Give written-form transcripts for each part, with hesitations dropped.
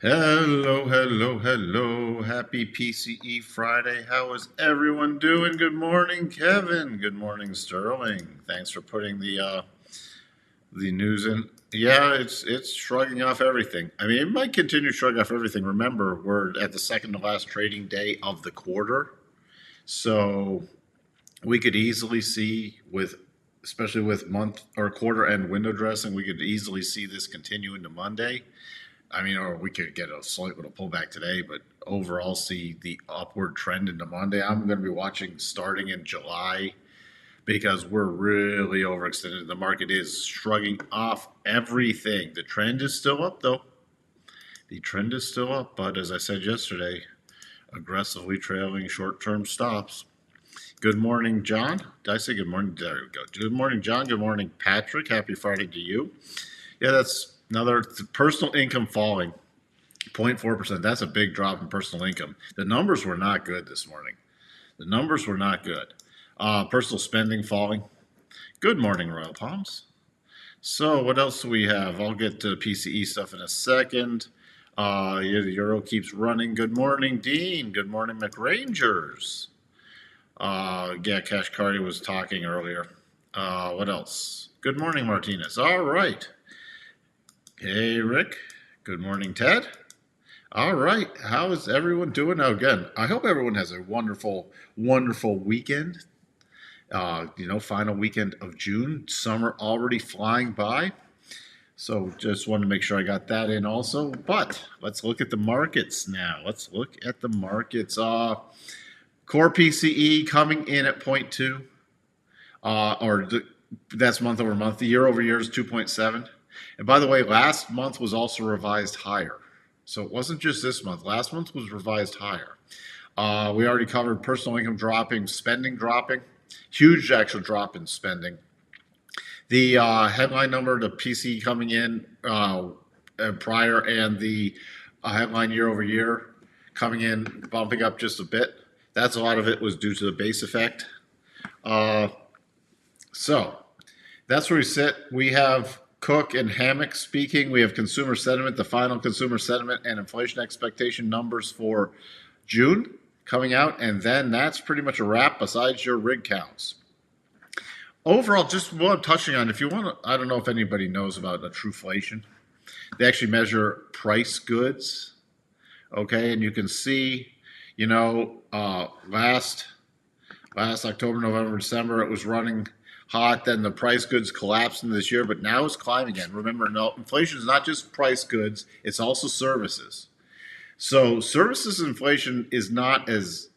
Hello, hello, hello. Happy PCE Friday. How is everyone doing? Good morning, Kevin. Good morning, Sterling. Thanks for putting the news in. Yeah, it's shrugging off everything. I mean, it might continue shrugging off everything. Remember, we're at the second to last trading day of the quarter. So we could easily see especially with month or quarter end window dressing, we could easily see this continue into Monday. I mean, or we could get a slight little pullback today, but overall see the upward trend into Monday. I'm going to be watching starting in July because we're really overextended. The market is shrugging off everything. The trend is still up, though. The trend is still up, but as I said yesterday, aggressively trailing short-term stops. Good morning, John. Did I say good morning? There we go. Good morning, John. Good morning, Patrick. Happy Friday to you. Yeah, that's another personal income falling 0.4%. That's a big drop in personal income. The numbers were not good this morning. The numbers were not good. Personal spending falling. Good morning, Royal Palms. So, what else do we have? I'll get to PCE stuff in a second. Yeah, the euro keeps running. Good morning, Dean. Good morning, McRangers. Yeah, Cash Cardi was talking earlier. What else? Good morning, Martinez. All right. Hey, Rick. Good morning, Ted. All right. How is everyone doing? Now, again, I hope everyone has a wonderful, wonderful weekend. Final weekend of June. Summer already flying by. So just wanted to make sure I got that in also. But let's look at the markets now. Let's look at the markets. Core PCE coming in at 0.2, that's month over month. The year over year is 2.7. And by the way, last month was also revised higher. So it wasn't just this month. Last month was revised higher. We already covered personal income dropping, spending dropping, huge actual drop in spending. The headline number, the PCE coming in prior, and the headline year over year coming in, bumping up just a bit. That's a lot of it was due to the base effect. So that's where we sit. We have Cook and Hammock speaking. We have consumer sentiment, the final consumer sentiment and inflation expectation numbers for June coming out. And then that's pretty much a wrap besides your rig counts. Overall, just what I'm touching on, if you want to, I don't know if anybody knows about a trueflation. They actually measure price goods. Okay. And you can see, last October, November, December, it was running hot. Then the price goods collapsed in this year, but now it's climbing again. Remember, no, inflation is not just price goods; it's also services. So services inflation is not as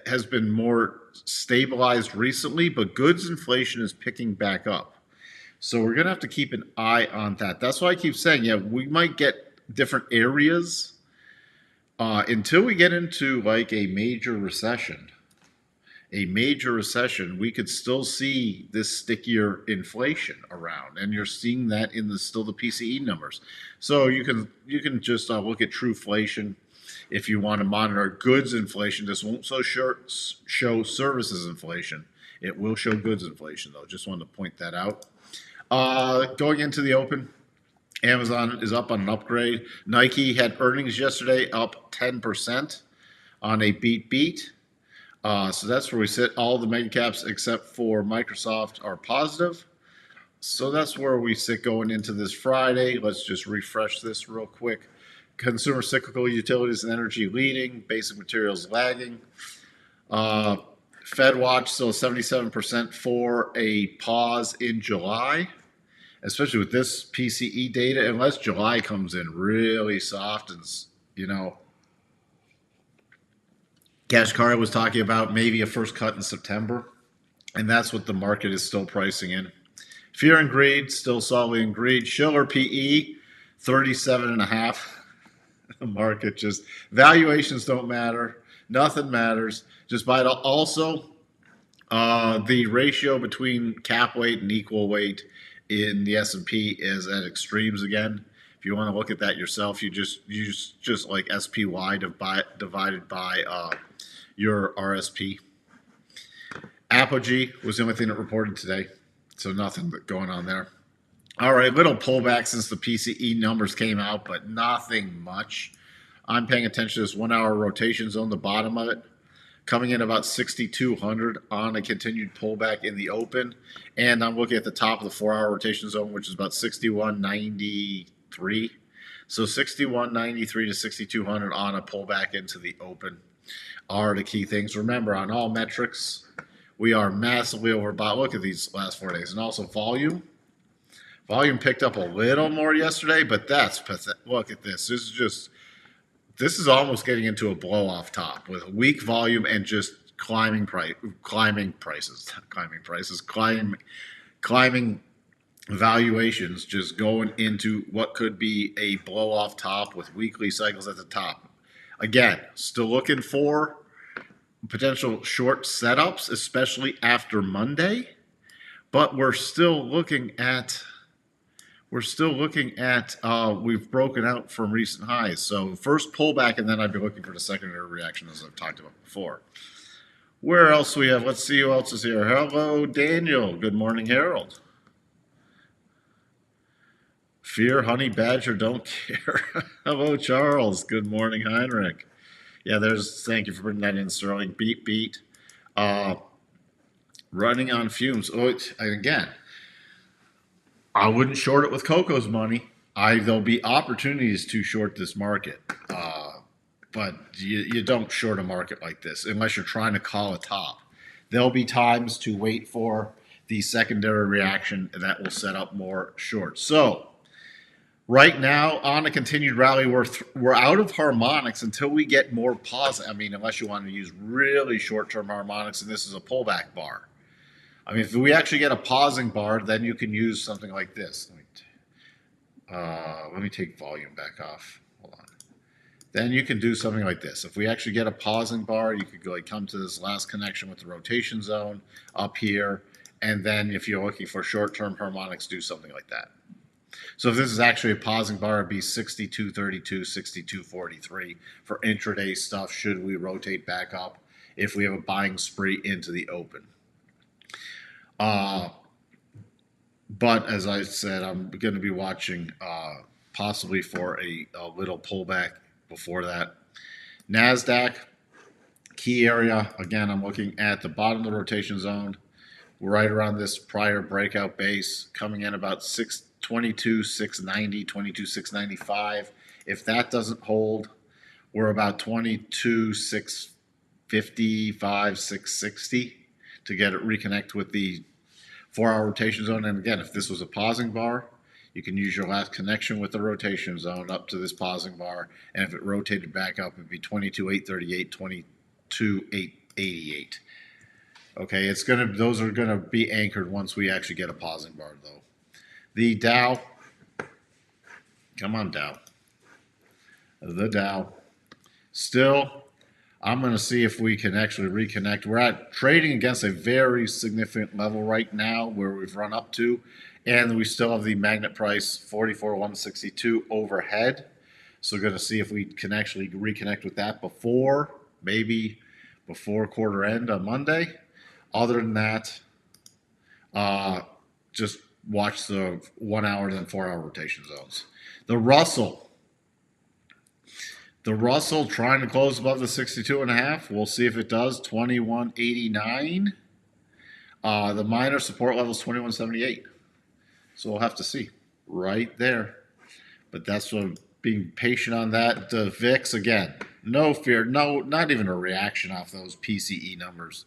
has been more stabilized recently, but goods inflation is picking back up. So we're gonna have to keep an eye on that. That's why I keep saying, yeah, we might get different areas until we get into like a major recession, we could still see this stickier inflation around, and you're seeing that in the PCE numbers. So you can just look at trueflation if you want to monitor goods inflation. This won't show services inflation. It will show goods inflation, though. Just wanted to point that out. Going into the open, Amazon is up on an upgrade. Nike had earnings yesterday, up 10% on a beat. So that's where we sit. All the mega caps except for Microsoft are positive. So that's where we sit going into this Friday. Let's just refresh this real quick. Consumer cyclical utilities and energy leading, basic materials lagging. Fed watch still 77% for a pause in July, especially with this PCE data, unless July comes in really soft and, Kashkari was talking about maybe a first cut in September, and that's what the market is still pricing in. Fear and greed, still solidly in greed. Schiller PE, 37.5. The market just, valuations don't matter. Nothing matters. Just buy it. Also, the ratio between cap weight and equal weight in the S&P is at extremes again. If you want to look at that yourself, you just use just like SPY divided by your RSP. Apogee was the only thing that reported today, so nothing going on there. All right, little pullback since the PCE numbers came out, but nothing much. I'm paying attention to this 1 hour rotation zone, the bottom of it, coming in about 6,200 on a continued pullback in the open. And I'm looking at the top of the 4 hour rotation zone, which is about 6193. So 6193 to 6,200 on a pullback into the open are the key things. Remember, on all metrics, we are massively overbought. Look at these last 4 days. And also volume. Volume picked up a little more yesterday, but that's pathetic. Look at this. This is almost getting into a blow off top with weak volume and just climbing valuations, just going into what could be a blow off top with weekly cycles at the top. Again, still looking for potential short setups, especially after Monday, but we're still looking at we've broken out from recent highs. So first pullback, and then I'd be looking for the secondary reaction, as I've talked about before. Where else we have? Let's see who else is here. Hello, Daniel. Good morning, Harold. Fear, honey badger, don't care. Hello, Charles. Good morning, Heinrich. Yeah, thank you for bringing that in, Sterling. Beat. Running on fumes. Oh, and again, I wouldn't short it with Coco's money. There'll be opportunities to short this market, but you don't short a market like this unless you're trying to call a top. There'll be times to wait for the secondary reaction that will set up more shorts. So right now, on a continued rally, we're out of harmonics until we get more positive. I mean, unless you want to use really short-term harmonics, and this is a pullback bar. I mean, if we actually get a pausing bar, then you can use something like this. Let me take volume back off. Hold on. Then you can do something like this. If we actually get a pausing bar, you could come to this last connection with the rotation zone up here. And then if you're looking for short-term harmonics, do something like that. So if this is actually a pausing bar, it'd be 62.32, 62.43 for intraday stuff should we rotate back up if we have a buying spree into the open. But as I said, I'm going to be watching possibly for a little pullback before that. NASDAQ, key area, again, I'm looking at the bottom of the rotation zone. We're right around this prior breakout base, coming in about 22,690, 22,695. If that doesn't hold, we're about 22,655, 660 to get it reconnect with the 4 hour rotation zone. And again, if this was a pausing bar, you can use your last connection with the rotation zone up to this pausing bar. And if it rotated back up, it'd be 22,838, 22,888. Okay, those are gonna be anchored once we actually get a pausing bar, though. The Dow, come on, Dow. The Dow, still, I'm going to see if we can actually reconnect. We're trading against a very significant level right now where we've run up to, and we still have the magnet price 44,162 overhead. So we're going to see if we can actually reconnect with that before quarter end on Monday. Other than that, just watch the 1 hour and 4 hour rotation zones. The Russell trying to close above the 62.5. We'll see if it does. 21.89. The minor support level is 21.78. So we'll have to see right there. But that's what being patient on that. The VIX, again, no fear, not even a reaction off those PCE numbers.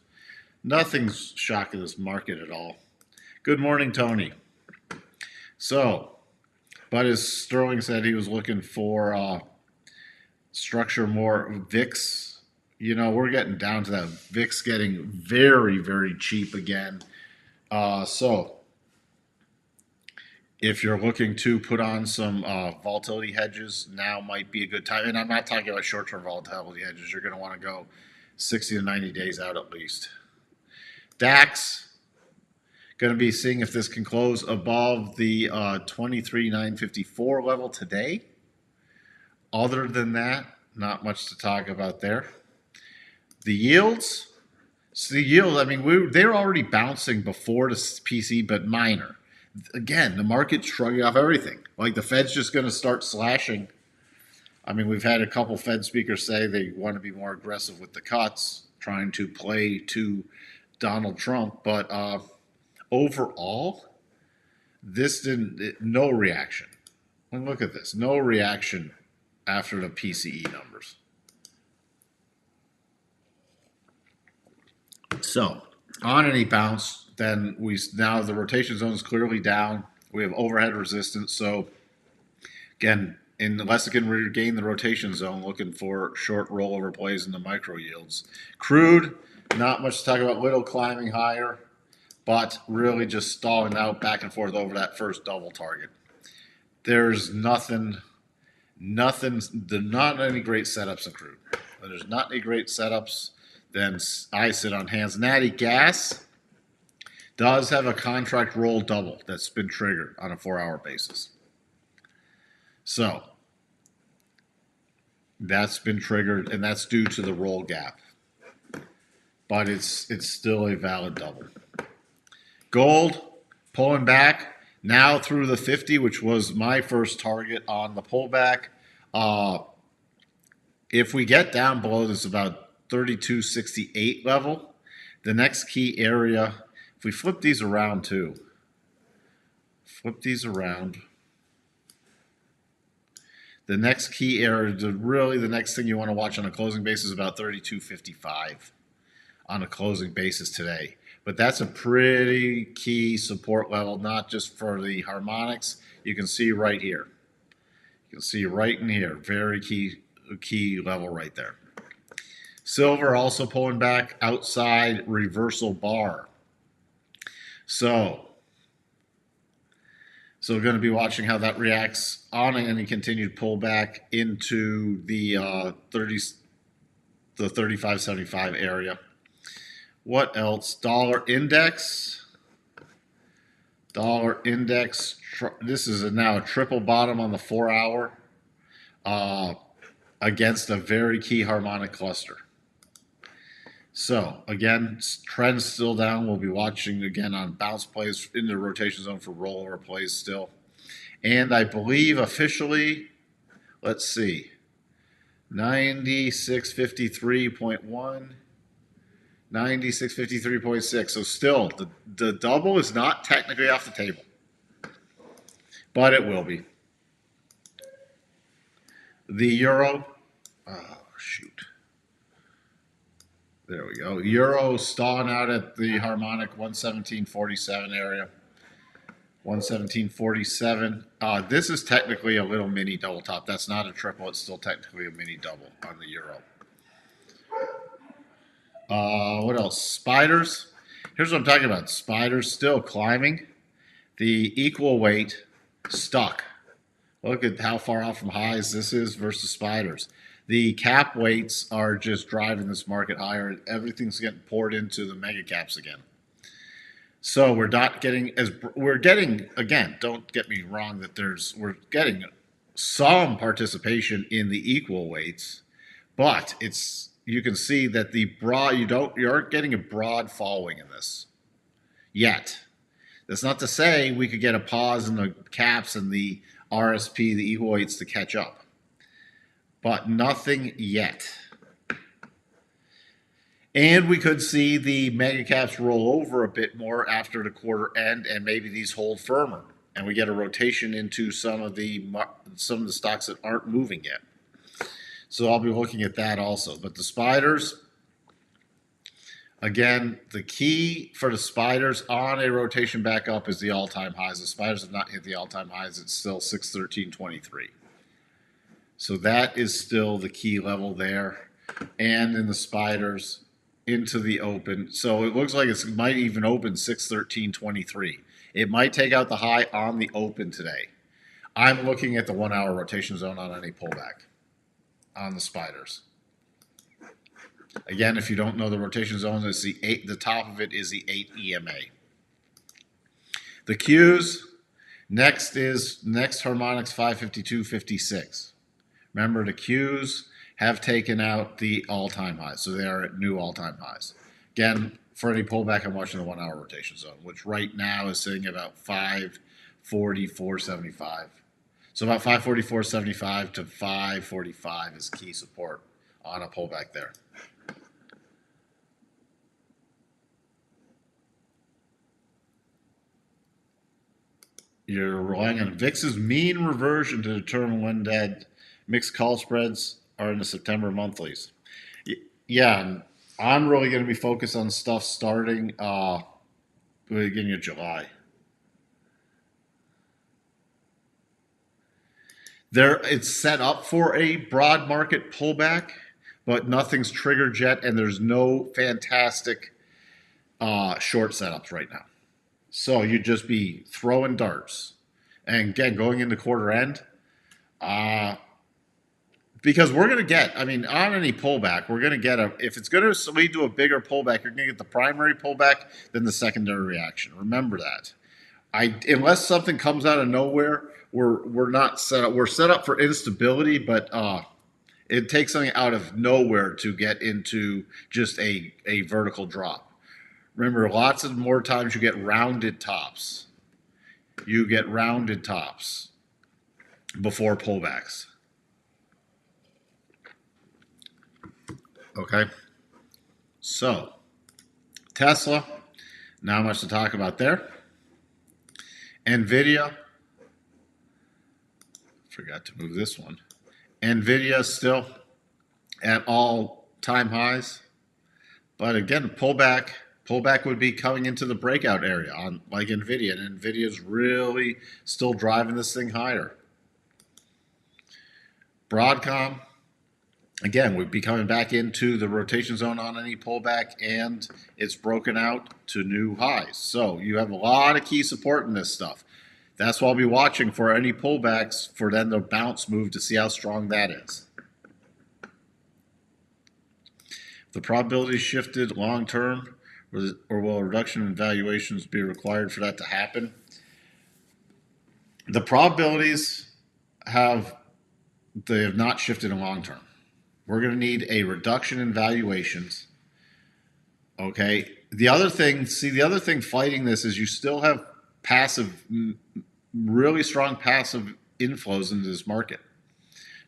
Nothing's shocking this market at all. Good morning, Tony. So, but as Sterling said, he was looking for structure more VIX. You know, we're getting down to that VIX getting very, very cheap again. So if you're looking to put on some volatility hedges, now might be a good time. And I'm not talking about short-term volatility hedges. You're going to want to go 60 to 90 days out at least. DAX, going to be seeing if this can close above the 23,954 level today. Other than that, not much to talk about there. The yields, I mean, they were already bouncing before the PC, but minor. Again, the market's shrugging off everything. Like the Fed's just going to start slashing. I mean, we've had a couple Fed speakers say they want to be more aggressive with the cuts, trying to play to Donald Trump. But overall, this no reaction. And look at this, no reaction after the PCE numbers. So on any bounce, then now the rotation zone is clearly down. We have overhead resistance. So again, unless it can regain the rotation zone, looking for short rollover plays in the micro yields. Crude, not much to talk about. Little climbing higher, but really just stalling out back and forth over that first double target. There's not any great setups in crude. There's not any great setups. Then I sit on hands. Natty Gas does have a contract roll double that's been triggered on a 4-hour basis. So that's been triggered, and that's due to the roll gap. But it's still a valid double. Gold pulling back now through the 50, which was my first target on the pullback. If we get down below this about 32.68 level, the next key area, if we flip these around too, the next key area, really the next thing you want to watch on a closing basis is about 32.55 on a closing basis today. But that's a pretty key support level, not just for the harmonics. You can see right here. You can see right in here, very key level right there. Silver also pulling back outside reversal bar. So we're going to be watching how that reacts on any continued pullback into the 35.75 area. What else? Dollar index. This is now a triple bottom on the 4-hour against a very key harmonic cluster. So again, trend's still down. We'll be watching again on bounce plays in the rotation zone for rollover plays still. And I believe officially, let's see, 96.53.1, 96.53.6. So still, the double is not technically off the table, but it will be. The euro, oh shoot. There we go. Euro stalling out at the harmonic 117.47 area. 117.47. This is technically a little mini double top. That's not a triple. It's still technically a mini double on the euro. What else? Spiders. Here's what I'm talking about. Spiders still climbing. The equal weight stuck. Look at how far off from highs this is versus spiders. The cap weights are just driving this market higher. Everything's getting poured into the mega caps again. So we're getting, again, don't get me wrong that we're getting some participation in the equal weights, but you can see that you aren't getting a broad following in this yet. That's not to say we could get a pause in the caps and the RSP, the equal weights, to catch up. But nothing yet. And we could see the mega caps roll over a bit more after the quarter end, and maybe these hold firmer, and we get a rotation into some of the stocks that aren't moving yet. So I'll be looking at that also. But the spiders, again, the key for the spiders on a rotation back up is the all-time highs. The spiders have not hit the all-time highs. It's still 613.23. So that is still the key level there. And in the spiders into the open. So it looks like it might even open 613.23. It might take out the high on the open today. I'm looking at the 1-hour rotation zone on any pullback on the spiders. Again, if you don't know the rotation zone, it's the top of it is the 8 EMA. The Qs, next harmonics 552.56. Remember, the Qs have taken out the all-time highs, so they are at new all-time highs. Again, for any pullback, I'm watching the 1 hour rotation zone, which right now is sitting at about 544.75. So about 544.75 to 545 is key support on a pullback there. You're relying on VIX's mean reversion to determine when that mixed call spreads are in the September monthlies. Yeah, I'm really going to be focused on stuff starting beginning of July. It's set up for a broad market pullback, but nothing's triggered yet, and there's no fantastic short setups right now. So you'd just be throwing darts. And again, going into quarter end, because we're going to get, I mean, on any pullback, we're going to get if it's going to lead to a bigger pullback, you're going to get the primary pullback, then the secondary reaction. Remember that. Unless something comes out of nowhere, we're not set up. We're set up for instability, but it takes something out of nowhere to get into just a vertical drop. Remember, lots of more times you get rounded tops. You get rounded tops before pullbacks. Okay. So, Tesla, not much to talk about there. NVIDIA, forgot to move this one. NVIDIA still at all-time highs. But again, pullback would be coming into the breakout area on like NVIDIA. And NVIDIA's really still driving this thing higher. Broadcom, again, we'd be coming back into the rotation zone on any pullback, and it's broken out to new highs. So you have a lot of key support in this stuff. That's why I'll be watching for any pullbacks for then the bounce move to see how strong that is. The probability shifted long term, or will a reduction in valuations be required for that to happen? The probabilities have not shifted in long term. We're going to need a reduction in valuations. Okay. The other thing fighting this is you still have really strong passive inflows into this market.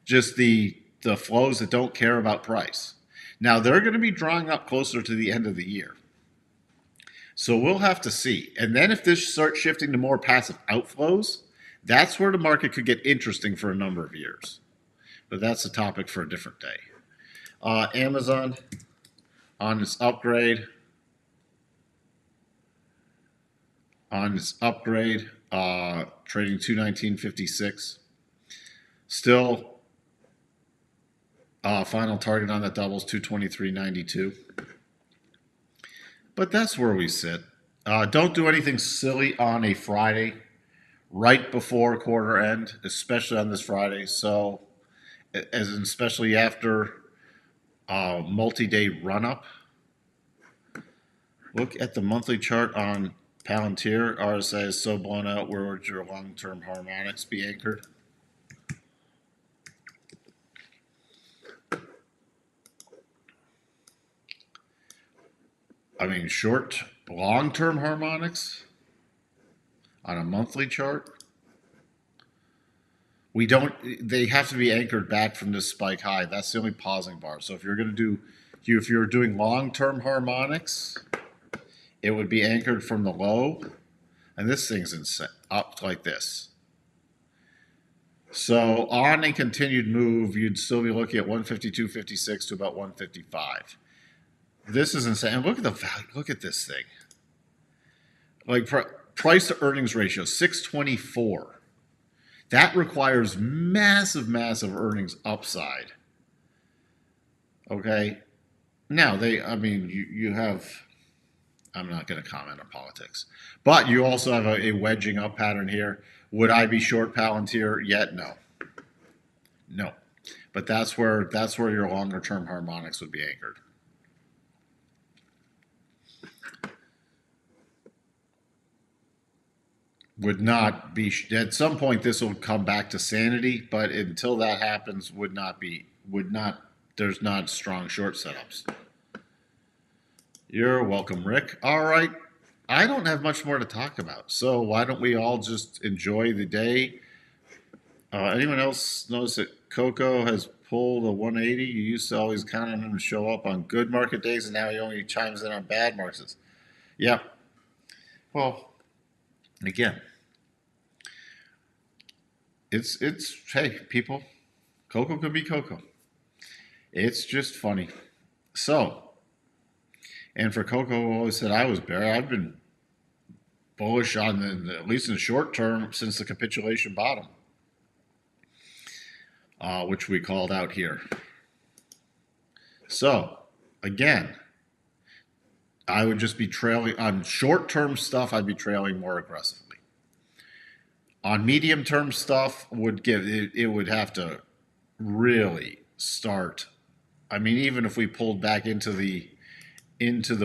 Just the flows that don't care about price. Now they're going to be drawing up closer to the end of the year. So we'll have to see. And then if this starts shifting to more passive outflows, that's where the market could get interesting for a number of years. But that's a topic for a different day. Amazon on its upgrade. Trading 219.56. Still, final target on that doubles 223.92. But that's where we sit. Don't do anything silly on a Friday, right before quarter end, especially on this Friday. So, especially after multi-day run-up. Look at the monthly chart on Palantir. RSI is so blown out. Where would your long-term harmonics be anchored? I mean, long-term harmonics on a monthly chart. They have to be anchored back from this spike high. That's the only pausing bar. So if you're doing long-term harmonics, it would be anchored from the low, and this thing's up like this. So on a continued move, you'd still be looking at 152.56 to about 155. This is insane. And look at the value. Look at this thing. Like price to earnings ratio, 624. That requires massive earnings upside. Okay. Now you have, I'm not going to comment on politics, but you also have a wedging up pattern here. Would I be short Palantir yet? No. But that's where your longer term harmonics would be anchored. Would not be, at some point this will come back to sanity, but until that happens, there's not strong short setups. You're welcome, Rick. All right. I don't have much more to talk about. So why don't we all just enjoy the day? Anyone else notice that Coco has pulled a 180? You used to always count on him to show up on good market days, and now he only chimes in on bad markets. Yeah. Well, again, it's hey people, Coco could be Coco. It's just funny. So, and for Coco, who always said I was bear. I've been bullish on at least in the short term since the capitulation bottom, which we called out here. So, again, I would just be trailing on short term stuff. I'd be trailing more aggressively. On medium term stuff, would give it would have to really start. I mean, even if we pulled back into the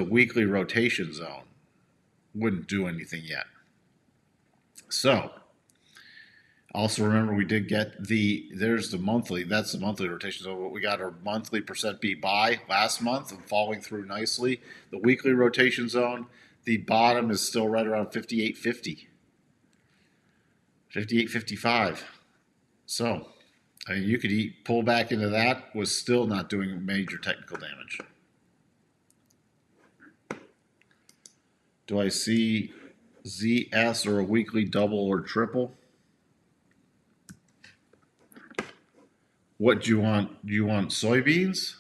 weekly rotation zone, wouldn't do anything yet. So, also remember we did get that's the monthly rotation zone. So we got our monthly percent beat buy last month and falling through nicely. The weekly rotation zone, the bottom is still right around 58.50, 58.55. So, I mean, you could pull back into that, was still not doing major technical damage. Do I see ZS or a weekly double or triple? What do you want? Do you want soybeans?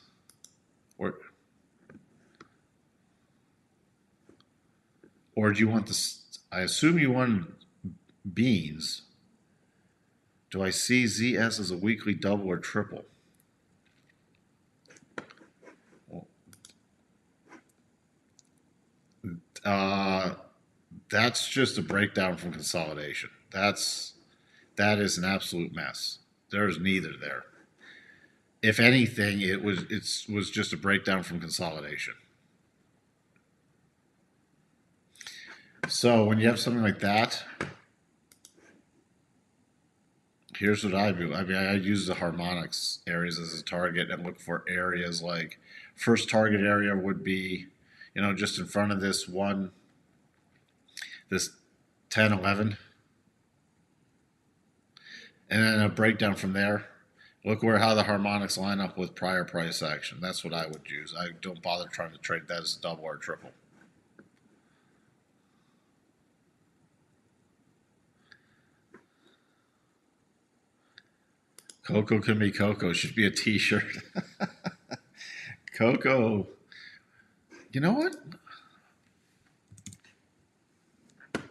Or do you want this? I assume you want beans. Do I see ZS as a weekly double or triple? That's just a breakdown from consolidation. That is an absolute mess. There's neither there. If anything, it was just a breakdown from consolidation. So when you have something like that, here's what I do. I mean, I use the harmonics areas as a target and look for areas like first target area would be, just in front of this 10, 11. And then a breakdown from there. Look how the harmonics line up with prior price action. That's what I would use. I don't bother trying to trade that as a double or triple. Coco can be Coco. Should be a t-shirt. Coco. You know what?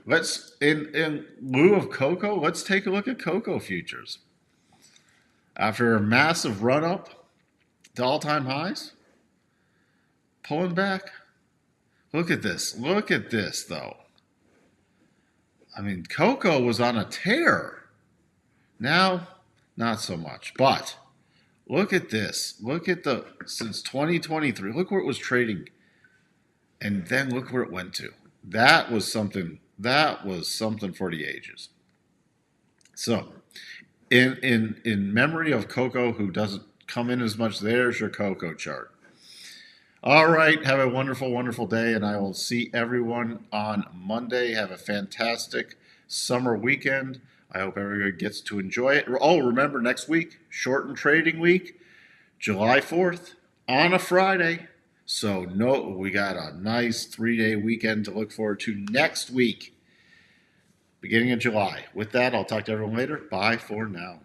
Let's in lieu of Coco, let's take a look at Coco futures. After a massive run up to all-time highs, pulling back. Look at this. Look at this, though. I mean, Coco was on a tear. Now, not so much. But look at this. Look at since 2023. Look where it was trading. And then look where it went to. That was something for the ages. So, in memory of Coco, who doesn't come in as much, there's your Coco chart. All right, have a wonderful, wonderful day, and I will see everyone on Monday. Have a fantastic summer weekend. I hope everybody gets to enjoy it. Oh, remember, next week, shortened trading week, July 4th, on a Friday. So, we got a nice 3-day weekend to look forward to next week, beginning of July. With that, I'll talk to everyone later. Bye for now.